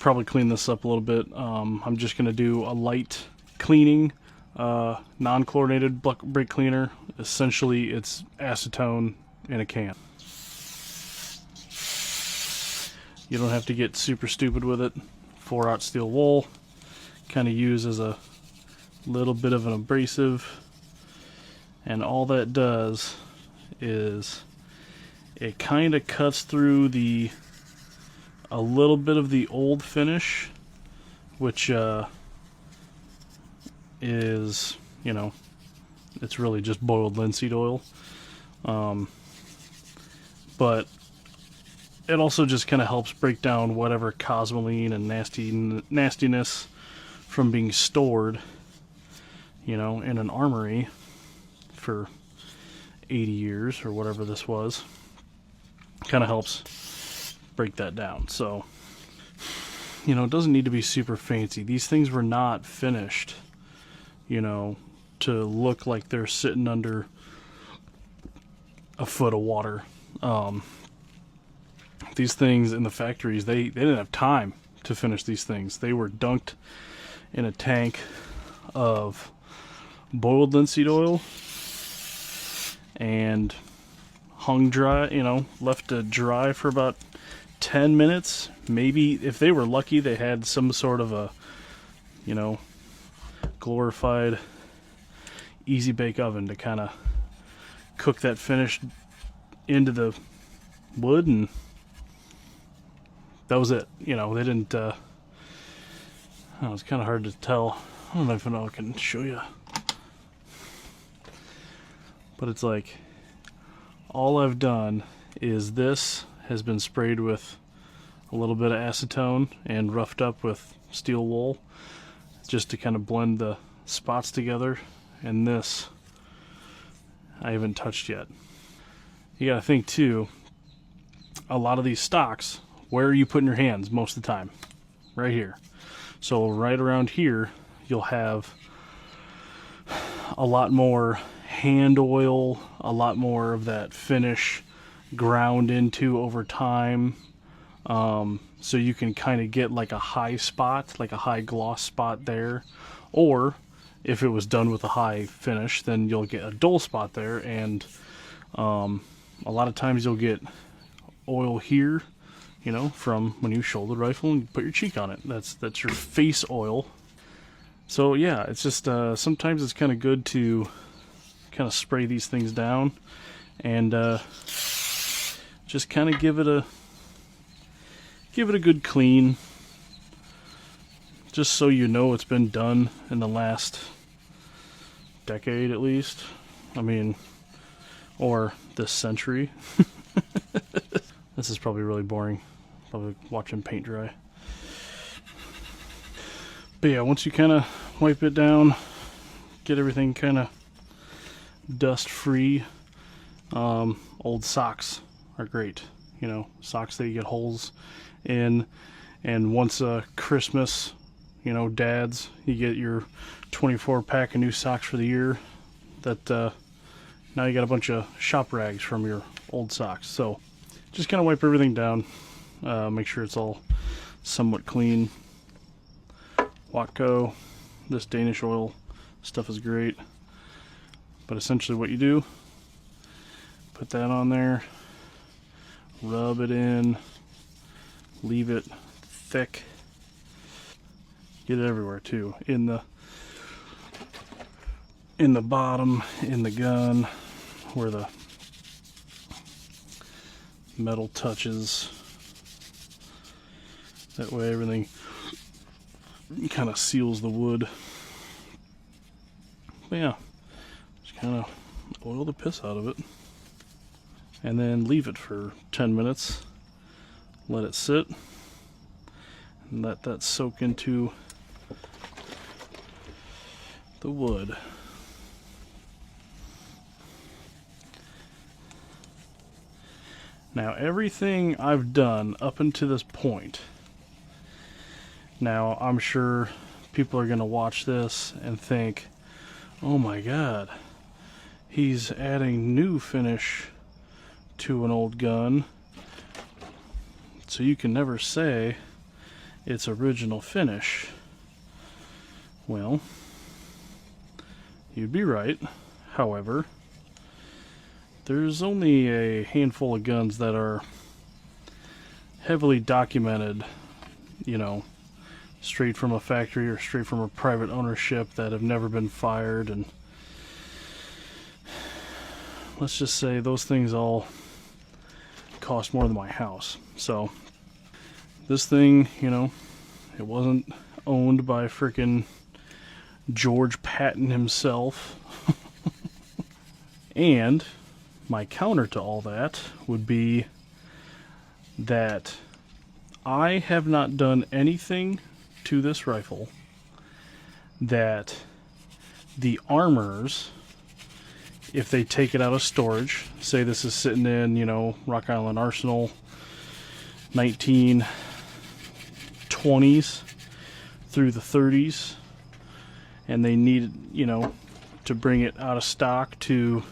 probably clean this up a little bit. I'm just going to do a light cleaning, non-chlorinated brake cleaner. Essentially, it's acetone in a can. You don't have to get super stupid with it. 4/0 steel wool, kind of use as a little bit of an abrasive, and all that does is it kind of cuts through a little bit of the old finish, which is, you know, it's really just boiled linseed oil, but it also just kind of helps break down whatever cosmoline and nastiness from being stored, you know, in an armory for 80 years or whatever this was. Kind of helps break that down. So, you know, it doesn't need to be super fancy. These things were not finished, you know, to look like they're sitting under a foot of water. These things in the factories, they didn't have time to finish these things. They were dunked in a tank of boiled linseed oil and hung dry, you know, left to dry for about 10 minutes. Maybe if they were lucky, they had some sort of a, you know, glorified easy bake oven to kind of cook that finish into the wood, and that was it. You know, they didn't, it's kind of hard to tell. I don't know if I can show you. But it's like, all I've done is this has been sprayed with a little bit of acetone and roughed up with steel wool just to kind of blend the spots together. And this, I haven't touched yet. You gotta think too, a lot of these stocks, where are you putting your hands most of the time? Right here. So right around here, you'll have a lot more hand oil, a lot more of that finish ground into over time. So you can kind of get like a high spot, like a high gloss spot there. Or if it was done with a high finish, then you'll get a dull spot there. And a lot of times you'll get oil here, you know, from when you shoulder rifle and put your cheek on it. That's your face oil. So yeah, it's just sometimes it's kind of good to kind of spray these things down and just kind of give it a good clean, just so you know it's been done in the last decade at least. I mean, or this century. This is probably really boring. Probably watching paint dry. But yeah, once you kind of wipe it down, get everything kind of dust free. Old socks are great. You know, socks that you get holes in. And once Christmas, you know, dads, you get your 24 pack of new socks for the year. That now you got a bunch of shop rags from your old socks. So just kind of wipe everything down. Make sure it's all somewhat clean. Watco, this Danish oil stuff is great. But essentially what you do, put that on there, rub it in, leave it thick. Get it everywhere too. In the bottom, in the gun, where the metal touches. That way everything kind of seals the wood. But yeah, just kind of oil the piss out of it. And then leave it for 10 minutes. Let it sit. And let that soak into the wood. Now everything I've done up until this point, now I'm sure people are going to watch this and think, oh my god, he's adding new finish to an old gun. So you can never say its original finish. Well, you'd be right. However, there's only a handful of guns that are heavily documented, you know, straight from a factory or straight from a private ownership that have never been fired, and let's just say those things all cost more than my house. So this thing, you know, it wasn't owned by frickin' George Patton himself. And my counter to all that would be that I have not done anything to this rifle that the armors, if they take it out of storage, say this is sitting in, you know, Rock Island Arsenal, 1920s through the 30s, and they need, you know, to bring it out of stock to,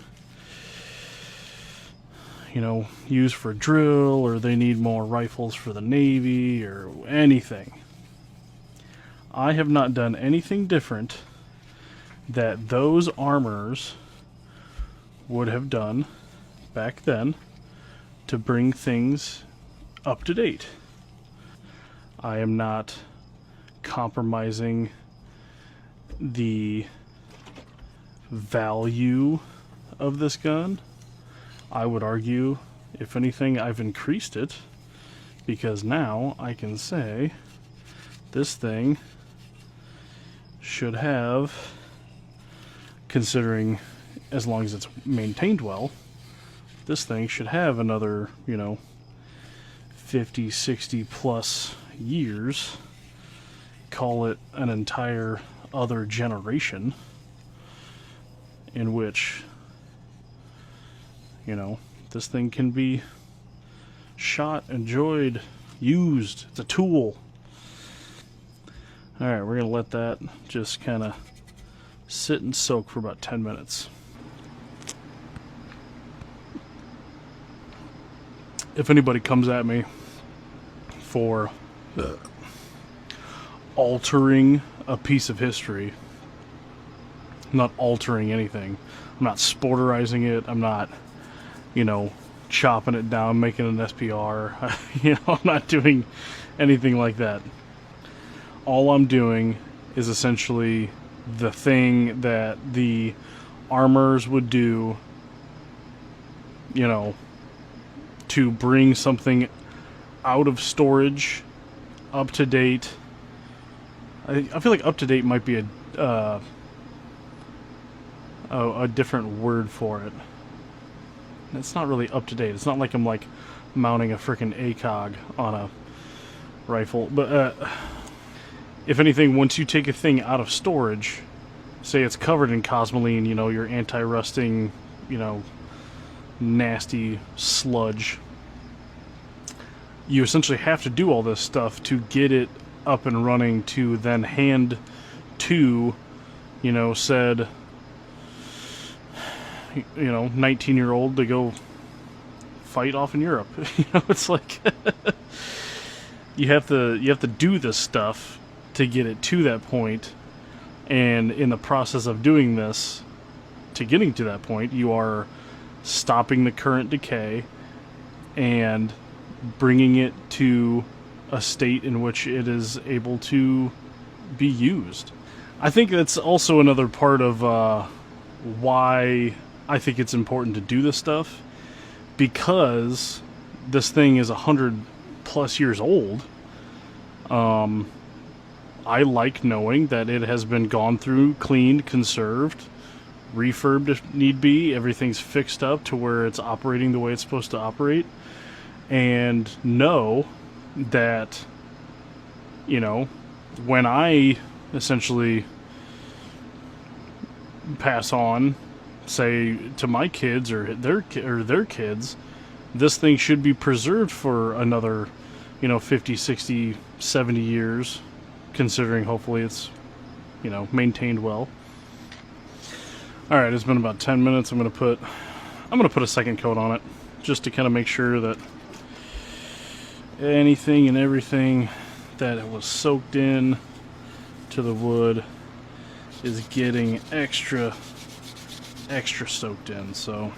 you know, use for drill, or they need more rifles for the Navy or anything. I have not done anything different that those armors would have done back then to bring things up to date. I am not compromising the value of this gun. I would argue, if anything, I've increased it, because now I can say this thing should have, considering as long as it's maintained well, this thing should have another, you know, 50, 60 plus years, call it an entire other generation, in which, you know, this thing can be shot, enjoyed, used. It's a tool. Alright, we're going to let that just kind of sit and soak for about 10 minutes. If anybody comes at me for altering a piece of history, I'm not altering anything. I'm not sporterizing it. I'm not, you know, chopping it down, making an SPR. You know, I'm not doing anything like that. All I'm doing is essentially the thing that the armors would do, you know, to bring something out of storage, up to date. I feel like up to date might be a different word for it. It's not really up to date. It's not like I'm like mounting a freaking ACOG on a rifle. But if anything, once you take a thing out of storage, say it's covered in cosmoline, you know, your anti-rusting, you know, nasty sludge, you essentially have to do all this stuff to get it up and running, to then hand to, you know, said, you know, 19-year-old to go fight off in Europe. You know, it's like you have to do this stuff to get it to that point, and in the process of doing this, to getting to that point, you are stopping the current decay and bringing it to a state in which it is able to be used. I think that's also another part of why I think it's important to do this stuff, because this thing is 100 plus years old. I like knowing that it has been gone through, cleaned, conserved, refurbed if need be. Everything's fixed up to where it's operating the way it's supposed to operate. And know that, you know, when I essentially pass on, say, to my kids or their kids, this thing should be preserved for another, you know, 50, 60, 70 years, considering hopefully it's, you know, maintained well. Alright, it's been about 10 minutes. I'm gonna put a second coat on it, just to kind of make sure that anything and everything that it was soaked in to the wood is getting extra soaked in. So,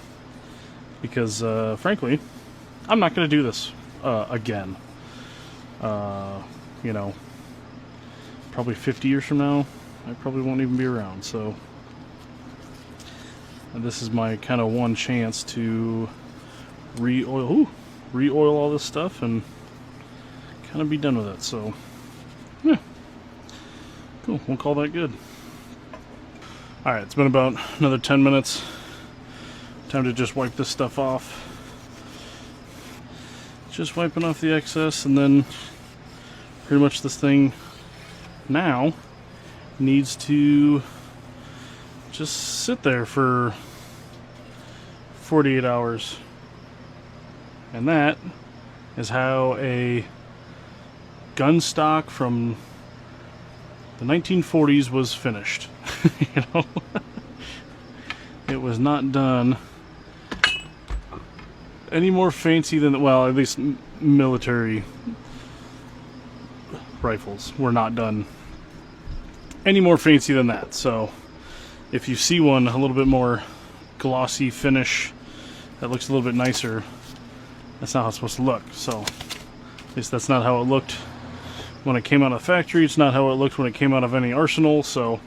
because frankly, I'm not going to do this again. You know, probably 50 years from now, I probably won't even be around. So, and this is my kind of one chance to re-oil all this stuff and kind of be done with it. So, yeah, cool. We'll call that good. All right, it's been about another 10 minutes. Time to just wipe this stuff off. Just wiping off the excess, and then pretty much this thing now needs to just sit there for 48 hours. And that is how a gun stock from the 1940s was finished. You know, it was not done any more fancy than, well, at least military rifles were not done any more fancy than that. So if you see one a little bit more glossy finish that looks a little bit nicer, that's not how it's supposed to look. So at least that's not how it looked when it came out of the factory. It's not how it looked when it came out of any arsenal. So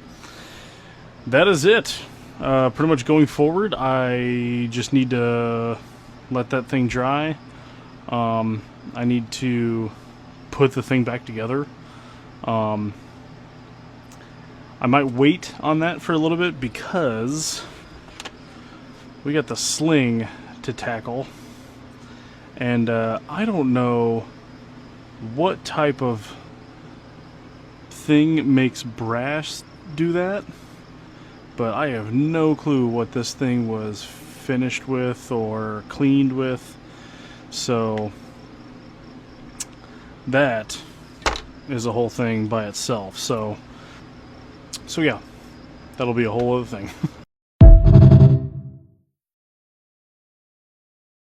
that is it. Pretty much going forward, I just need to let that thing dry. I need to put the thing back together. I might wait on that for a little bit because we got the sling to tackle, and I don't know what type of thing makes brass do that, but I have no clue what this thing was finished with or cleaned with. So that is a whole thing by itself. So yeah, that'll be a whole other thing.